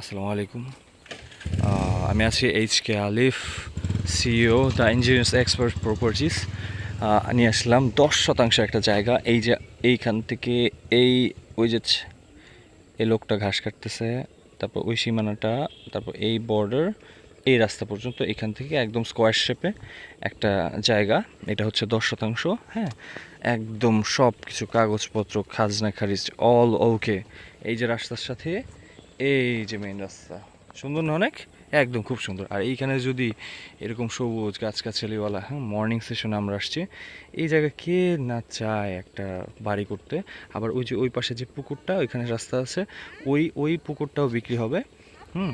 আসসালামু আলাইকুম। আমি আছি এইচ.কে আলিফ, CEO the engineers expert properties. নিয়ে আসলাম 10% একটা জায়গা। এই যে এইখান থেকে এই ওই যে এই লোকটা ঘাস কাটতেছে, তারপর ওই সীমানাটা, তারপর এই বর্ডার, এই রাস্তা পর্যন্ত, এখান থেকে একদম স্কোয়ার শেপে একটা জায়গা। এটা হচ্ছে 10%। হ্যাঁ, একদম সব কিছু কাগজপত্র, খাজনা খারিজ অল ওকে। এই যে রাস্তার সাথে এই যে মেইন রাস্তা, সুন্দর না অনেক? একদম খুব সুন্দর। আর এইখানে যদি এরকম সবুজ গাছগাছালিওয়ালা, হ্যাঁ, মর্নিং সেশনে আমরা আসছি, এই জায়গায় কে না চায় একটা বাড়ি করতে। আবার ওই যে ওই পাশে যে পুকুরটা, ওইখানে রাস্তা আছে, ওই ওই পুকুরটাও বিক্রি হবে। হুম,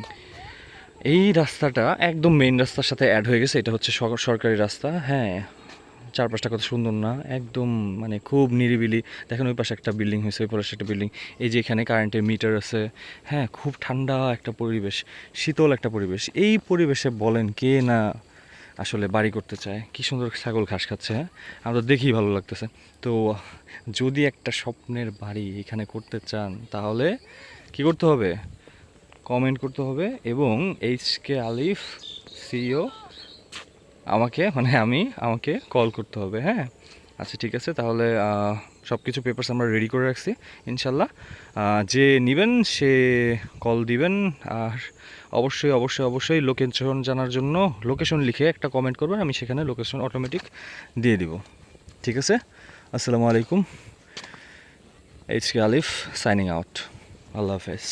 এই রাস্তাটা একদম মেইন রাস্তার সাথে অ্যাড হয়ে গেছে। এটা হচ্ছে সরকারি রাস্তা। হ্যাঁ, চারপাশটা কত সুন্দর না, একদম মানে খুব নিরিবিলি। দেখেন ওই পাশে একটা বিল্ডিং হয়েছে, ওই পাশে একটা বিল্ডিং, এই যে এখানে কারেন্টের মিটার আছে। হ্যাঁ, খুব ঠান্ডা একটা পরিবেশ, শীতল একটা পরিবেশ। এই পরিবেশে বলেন কে না আসলে বাড়ি করতে চায়? কি সুন্দর ছাগল ঘাস খাচ্ছে, হ্যাঁ, আমাদের দেখেই ভালো লাগতেছে। তো যদি একটা স্বপ্নের বাড়ি এখানে করতে চান, তাহলে কি করতে হবে? কমেন্ট করতে হবে, এবং এইচ.কে আলিফ, সিইও, আমাকে কল করতে হবে। হ্যাঁ, আচ্ছা ঠিক আছে, তাহলে সব কিছু পেপারস আমরা রেডি করে রাখছি। ইনশাল্লাহ যে নেবেন সে কল দিবেন। আর অবশ্যই অবশ্যই অবশ্যই লোকেশন জানার জন্য লোকেশন লিখে একটা কমেন্ট করবেন, আমি সেখানে লোকেশন অটোমেটিক দিয়ে দিব। ঠিক আছে, আসসালামু আলাইকুম। এইচ.কে আলিফ সাইনিং আউট। আল্লাহ হাফেজ।